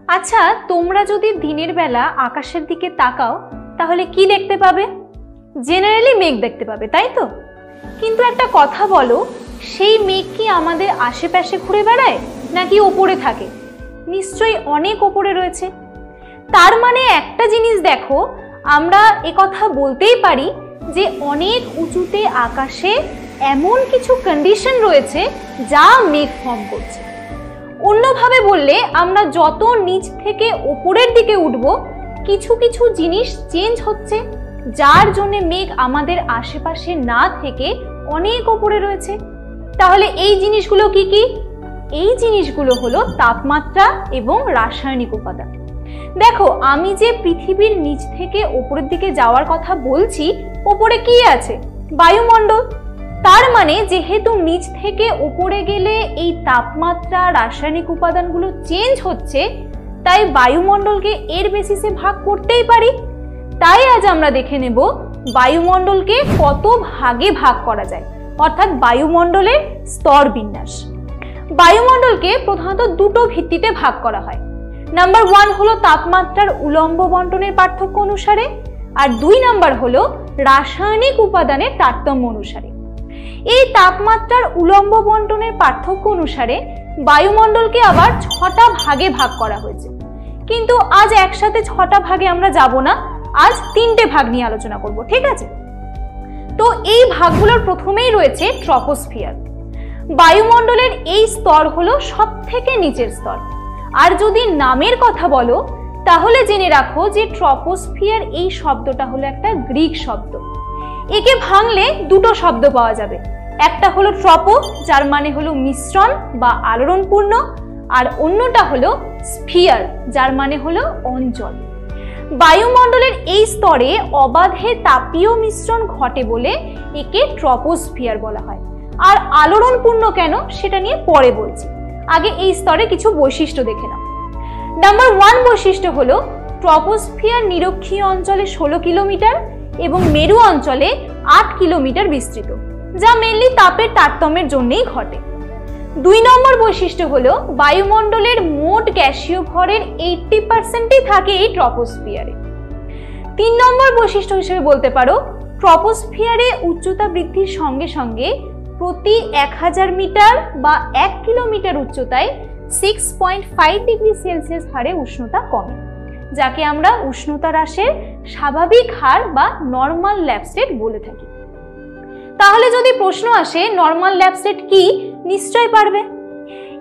আচ্ছা, তোমরা যদি দিনের বেলা আকাশের দিকে তাকাও তাহলে কি দেখতে পাবে? জেনারেলি মেঘ দেখতে পাবে, তাই তো? কিন্তু একটা কথা বলো, সেই মেঘ কি আমাদের আশেপাশে ঘুরে বেড়ায় নাকি ওপরে থাকে? নিশ্চয়ই অনেক ওপরে রয়েছে। তার মানে একটা জিনিস দেখো, আমরা একথা বলতেই পারি যে অনেক উঁচুতে আকাশে এমন কিছু কন্ডিশন রয়েছে যা মেঘ ফর্ম করছে। অন্যভাবে বললে, আমরা যত নিচ থেকে ওপরের দিকে উঠব কিছু কিছু জিনিস চেঞ্জ হচ্ছে, যার জন্য মেঘ আমাদের আশেপাশে না থেকে অনেক ওপরে রয়েছে। তাহলে এই জিনিসগুলো কি কি? এই জিনিসগুলো হলো তাপমাত্রা এবং রাসায়নিক উপাদান। দেখো, আমি যে পৃথিবীর নিচ থেকে ওপরের দিকে যাওয়ার কথা বলছি, ওপরে কি আছে? বায়ুমণ্ডল। তার মানে যেহেতু নিচ থেকে ওপরে গেলে এই তাপমাত্রা রাসায়নিক উপাদানগুলো চেঞ্জ হচ্ছে, তাই বায়ুমণ্ডলকে এর বেসিসে ভাগ করতেই পারি। তাই আজ আমরা দেখে নেব বায়ুমণ্ডলকে কত ভাগে ভাগ করা যায়, অর্থাৎ বায়ুমণ্ডলের স্তর বিন্যাস। বায়ুমণ্ডলকে প্রধানত দুটো ভিত্তিতে ভাগ করা হয়। নাম্বার 1 হলো তাপমাত্রার উলম্ব বন্টনের পার্থক্য অনুসারে, আর 2 নাম্বার হলো রাসায়নিক উপাদানের তারতম্য অনুসারে। এই তাপমাত্রার উলম্ব বন্টনের পার্থক্য অনুসারে বায়ুমণ্ডলকে আবার 6টা ভাগে ভাগ করা হয়েছে। কিন্তু আজ একসাথে 6টা ভাগে আমরা যাব না, আজ 3টে ভাগ নিয়ে আলোচনা করব, ঠিক আছে? তো এই ভাগগুলোর প্রথমেই রয়েছে ট্রপোস্ফিয়ার। বায়ুমণ্ডলের এই স্তর হলো সবথেকে নিচের স্তর। আর যদি নামের কথা বলো তাহলে জেনে রাখো যে ট্রপোস্ফিয়ার এই শব্দটা হলো একটা গ্রিক শব্দ। একে ভাঙলে দুটো শব্দ পাওয়া যাবে, একটা হলো ট্রপো, যার মানে হলো মিশ্রণ বা আলোড়নপূর্ণ, আর অন্যটা হলো স্ফিয়ার, যার মানে হলো অঞ্চল। বায়ুমণ্ডলের এই স্তরে অবাধে তাপীয় মিশ্রণ ঘটে বলে একে ট্রপোস্ফিয়ার বলা হয়। আর আলোড়নপূর্ণ কেন সেটা নিয়ে পরে বলছি, আগে এই স্তরে কিছু বৈশিষ্ট্য দেখে নাও। নাম্বার 1 বৈশিষ্ট্য হলো ট্রপোস্ফিয়ার নিরক্ষীয় অঞ্চলে 16 কিলোমিটার এবং মেরু অঞ্চলে 8 কিলোমিটার বিস্তৃত, যা মেনলি তাপের তারতম্যের জন্যই ঘটে। 2 নম্বর বৈশিষ্ট্য হলো বায়ুমণ্ডলের মোট গ্যাসীয় ভরের 80%ই থাকে এই ট্রপোস্ফিয়ারে। 3 নম্বর বৈশিষ্ট্য হিসেবে বলতে পারো, ট্রপোস্ফিয়ারে উচ্চতা বৃদ্ধির সঙ্গে সঙ্গে প্রতি 1000 মিটার বা 1 কিলোমিটার উচ্চতায় 6.5 ডিগ্রি সেলসিয়াস হারে উষ্ণতা কমে, যাকে আমরা উষ্ণতা হ্রাসের স্বাভাবিক হার বা নরমাল ল্যাব স্টেট বলে থাকি। তাহলে যদি প্রশ্ন আসে নরমাল ল্যাব স্টেট কি, নিশ্চয়ই পারবে।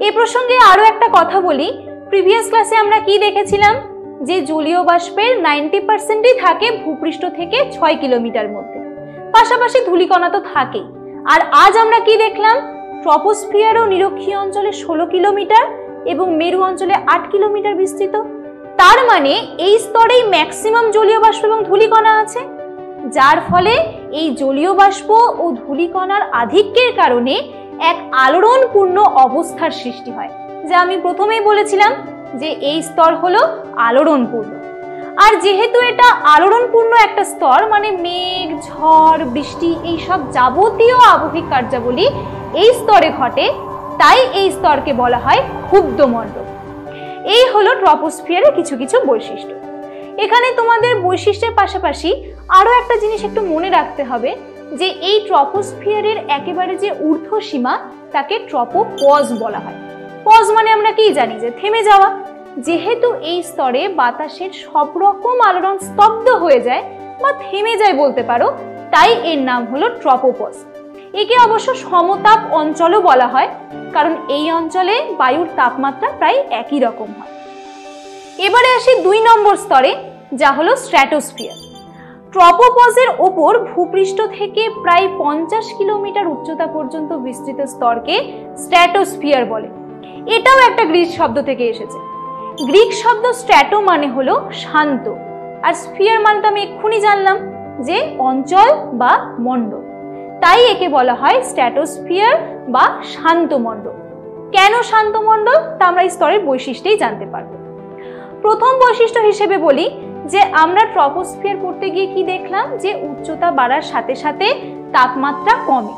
এই প্রসঙ্গে আরো একটা কথা বলি, প্রিভিয়াস ক্লাসে আমরা কি দেখেছিলাম যে জলীয় বাষ্পের 90%ই থাকে ভূপৃষ্ঠ থেকে 6 কিলোমিটার মধ্যে, পাশাপাশি ধূলিকণা তো থাকেই। আর আজ আমরা কি দেখলাম, ট্রপোস্ফিয়ার ও নিরক্ষীয় অঞ্চলে 16 কিলোমিটার এবং মেরু অঞ্চলে 8 কিলোমিটার বিস্তৃত। তার মানে এই স্তরেই ম্যাক্সিমাম জলীয় বাষ্প এবং ধূলিকণা আছে, যার ফলে এই জলীয় বাষ্প ও ধূলিকণার আধিক্যের কারণে এক আলোড়নপূর্ণ অবস্থার সৃষ্টি হয়, যা আমি প্রথমেই বলেছিলাম যে এই স্তর হলো আলোড়নপূর্ণ। আর যেহেতু এটা আলোড়নপূর্ণ একটা স্তর, মানে মেঘ, ঝড়, বৃষ্টি এই সব যাবতীয় আবহিক কার্যাবলী এই স্তরে ঘটে, তাই এই স্তরকে বলা হয় ক্ষুব্ধমণ্ডল। এই হলো ট্রপোস্ফিয়ারের কিছু কিছু বৈশিষ্ট্য। এখানে তোমাদের বৈশিষ্ট্যের পাশাপাশি আরো একটা জিনিস একটু মনে রাখতে হবে যে এই ট্রপোস্ফিয়ারের একেবারে যে ঊর্ধ্ব সীমা তাকে ট্রপোপজ বলা হয়। পজ মানে আমরা কি জানি, যে থেমে যাওয়া। যেহেতু এই স্তরে বাতাসের সব রকম আলোড়ন স্তব্ধ হয়ে যায় বা থেমে যায় বলতে পারো, তাই এর নাম হলো ট্রপোপজ। একে অবশ্য সমতাপ অঞ্চলও বলা হয়, কারণ এই অঞ্চলে বায়ুর তাপমাত্রা প্রায় একই রকম হয়। এবারে আসি 2 নম্বর স্তরে, যা হলো স্ট্র্যাটোস্ফিয়ার। ট্রপোপজের ওপর ভূপৃষ্ঠ থেকে প্রায় 50 কিলোমিটার উচ্চতা পর্যন্ত বিস্তৃত স্তরকে স্ট্র্যাটোস্ফিয়ার বলে। এটাও একটা গ্রিক শব্দ থেকে এসেছে। গ্রিক শব্দ স্ট্র্যাটো মানে হলো শান্ত, আর স্ফিয়ার মানে তো আমি এক্ষুনি জানলাম যে অঞ্চল বা মণ্ডল, তাই একে বলা হয় স্ট্র্যাটোস্ফিয়ার বা শান্ত মণ্ডল। কেন শান্ত মণ্ডল তা আমরা এই স্তরের বৈশিষ্ট্যেই জানতে পারবো। প্রথম বৈশিষ্ট্য হিসেবে বলি যে আমরা ট্রপোস্ফিয়ার পড়তে গিয়ে কি দেখলাম, যে উচ্চতা বাড়ার সাথে সাথে তাপমাত্রা কমে,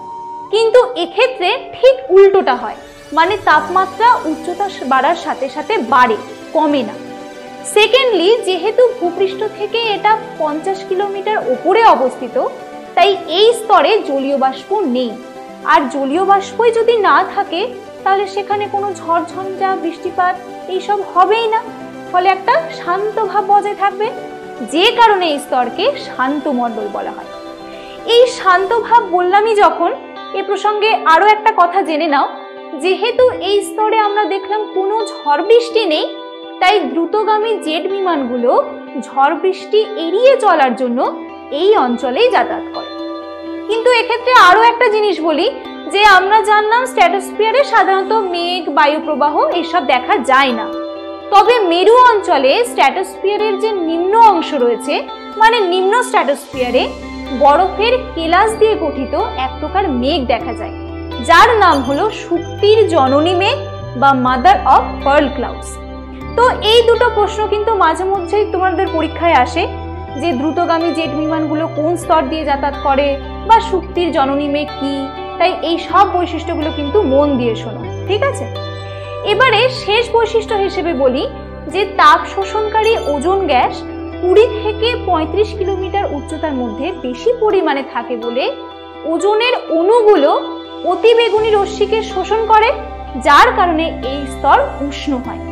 কিন্তু এক্ষেত্রে ঠিক উল্টোটা হয়, মানে তাপমাত্রা উচ্চতা বাড়ার সাথে সাথে বাড়ে, কমে না। সেকেন্ডলি, যেহেতু ভূপৃষ্ঠ থেকে এটা 50 কিলোমিটার উপরে অবস্থিত, তাই এই স্তরে জলীয় বাষ্প নেই। আর জলীয় বাষ্পই যদি না থাকে তাহলে সেখানে কোনো ঝড়ঝঞ্ঝা, বৃষ্টিপাত এইসব হবেই না, ফলে একটা শান্ত ভাব বজায় থাকবে, যে কারণে এই স্তরকে শান্ত মণ্ডল বলা হয়। এই শান্ত ভাব বললামই যখন, এ প্রসঙ্গে আরো একটা কথা জেনে নাও। যেহেতু এই স্তরে আমরা দেখলাম কোনো ঝড় বৃষ্টি নেই, তাই দ্রুতগামী জেট বিমানগুলো ঝড় বৃষ্টি এড়িয়ে চলার জন্য এই অঞ্চলেই যাতায়াত করে। কিন্তু এক্ষেত্রে আরো একটা জিনিস বলি, যে আমরা জানলাম স্ট্র্যাটোস্ফিয়ারে সাধারণত মেঘ, বায়ুপ্রবাহ এসব দেখা যায় না। তবে মেরু অঞ্চলে স্ট্র্যাটোস্ফিয়ারের যে নিম্ন অংশ রয়েছে, মানে নিম্ন স্ট্র্যাটোস্ফিয়ারে বরফের কেলাস দিয়ে গঠিত এক প্রকার মেঘ দেখা যায়, যার নাম হলো শুক্তির জননী মেঘ বা মাদার অফ পার্ল ক্লাউডস। তো এই দুটো প্রশ্ন কিন্তু মাঝে মধ্যেই তোমাদের পরীক্ষায় আসে, যে দ্রুতগামী জেট বিমানগুলো কোন স্তর দিয়ে যাতায়াত করে বা শুক্তির জননী মেঘ কি। তাই এই সব বৈশিষ্ট্যগুলো কিন্তু মন দিয়ে শোনো, ঠিক আছে? এবারে শেষ বৈশিষ্ট্য হিসেবে বলি যে তাপ শোষণকারী ওজোন গ্যাস 20 থেকে 35 কিলোমিটার উচ্চতার মধ্যে বেশি পরিমাণে থাকে বলে ওজোনের অণুগুলো অতিবেগুনি রশ্মিকে শোষণ করে, যার কারণে এই স্তর উষ্ণ হয়।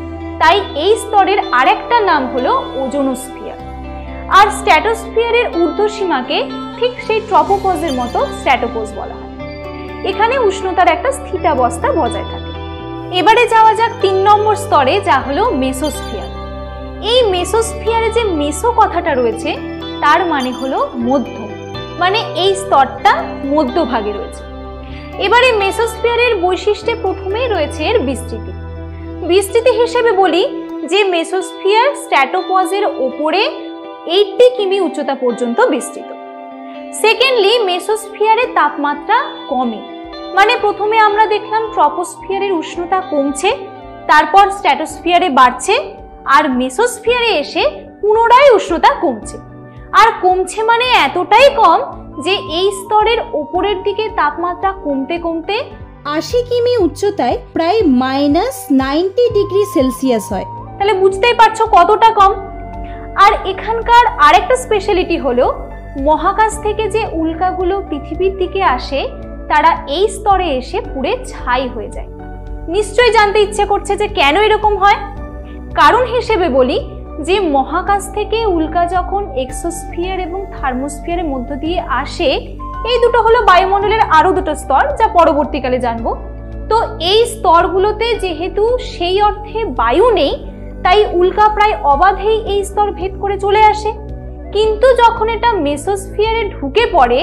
তাই এই স্তরের আরেকটা নাম হলো ওজোনোস্ফিয়ার। আর স্ট্র্যাটোস্ফিয়ারের ঊর্ধ্বসীমাকে ঠিক সেই ট্রপোপজের মতো স্ট্র্যাটোপোজ বলা হয়। এখানে উষ্ণতার একটা স্থিতাবস্থা বজায় থাকে। এবারে যাওয়া যাক 3 নম্বর স্তরে, যা হলো মেসোস্ফিয়ার। এই মেসোস্ফিয়ারে যে মেসো কথাটা রয়েছে তার মানে হলো মধ্য, মানে এই স্তরটা মধ্যভাগে রয়েছে। এবারে মেসোস্ফিয়ারের বৈশিষ্ট্যে প্রথমেই রয়েছে এর বিস্তৃতি। বিস্তৃতি হিসেবে বলি যে মেসোস্ফিয়ার স্ট্র্যাটোপজের ওপরে 80 কিমি উচ্চতা পর্যন্ত বিস্তৃত। সেকেন্ডলি, মেসোস্ফিয়ারে তাপমাত্রা কমে, মানে প্রথমে আমরা দেখলাম ট্রপোস্ফিয়ারের উষ্ণতা কমছে, তারপর স্ট্র্যাটোস্ফিয়ারে বাড়ছে, আর মেসোস্ফিয়ারে এসে পুনরায় উষ্ণতা কমছে। আর কমছে মানে এতটাই কম যে এই স্তরের ওপরের দিকে তাপমাত্রা কমতে কমতে 80 কিমি উচ্চতায় প্রায় -90 ডিগ্রি সেলসিয়াস হয়। তাহলে বুঝতেই পারছো কতটা কম। আর এখানকার আরেকটা স্পেশালিটি হলো মহাকাশ থেকে যে উল্কাগুলো পৃথিবীর দিকে আসে তারা এই স্তরে এসে পুড়ে ছাই হয়ে যায়। নিশ্চয়ই জানতে ইচ্ছে করছে যে কেন এরকম হয়। কারণ হিসেবে বলি যে মহাকাশ থেকে উল্কা যখন এক্সোস্ফিয়ার এবং থার্মোস্ফিয়ারের মধ্য দিয়ে আসে, এই দুটো হলো বায়ুমণ্ডলের আরো দুটো স্তর, যা পরবর্তীকালে জানবো। তো এই স্তরগুলোতে যেহেতু সেই অর্থে বায়ু নেই, তাই উল্কা প্রায় অবাধেই এই স্তর ভেদ করে চলে আসে। কিন্তু যখন এটা মেসোস্ফিয়ারে ঢুকে পড়ে,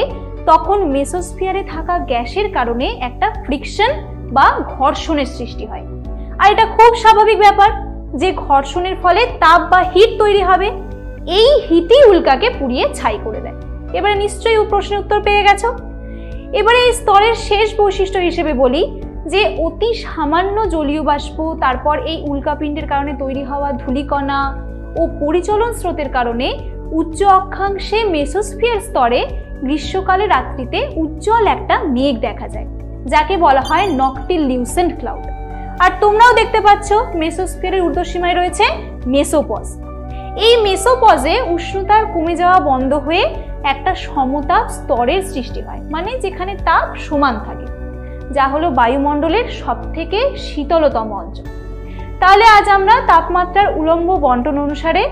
তখন মেসোস্ফিয়ারে থাকা গ্যাসের কারণে একটা ফ্রিকশন বা ঘর্ষণের সৃষ্টি হয়। আর এটা খুব স্বাভাবিক ব্যাপার যে ঘর্ষণের ফলে তাপ বা হিট তৈরি হবে। এই হিটই উল্কাকে পুড়িয়ে ছাই করে দেয়। এবারে নিশ্চয়ই প্রশ্নের উত্তর পেয়ে গেছো। এবারে এই স্তরের শেষ বৈশিষ্ট্য হিসেবে বলি যে অতি সামান্য জলীয় বাষ্প, তারপর এই উল্কাপিণ্ডের কারণে তৈরি হওয়া ধূলিকণা ও পরিচলন স্রোতের কারণে উচ্চ অক্ষাংশে মেসোস্ফিয়ার স্তরে গ্রীষ্মকালে রাত্রিতে উজ্জ্বল একটা মেঘ দেখা যায়, যাকে বলা হয় নকটিলিউসেন্ট ক্লাউড। আর তোমরাও দেখতে পাচ্ছ মেসোস্ফিয়ারের ঊর্ধ্বসীমায় রয়েছে মেসোপজ। এই মেসোপজে উষ্ণতার কমে যাওয়া বন্ধ হয়ে একটা সমতাপ স্তরের সৃষ্টি হয়, মানে যেখানে তাপ সমান থাকে, যা হলো বায়ুমণ্ডলের সবথেকে শীতলতম অঞ্চল। তাহলে আজ আমরা তাপমাত্রার উলম্ব বন্টন অনুসারে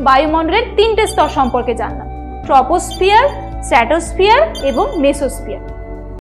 বায়ুমণ্ডলের 3টে স্তর সম্পর্কে জানলাম: ট্রপোস্ফিয়ার, স্ট্র্যাটোস্ফিয়ার এবং মেসোস্ফিয়ার।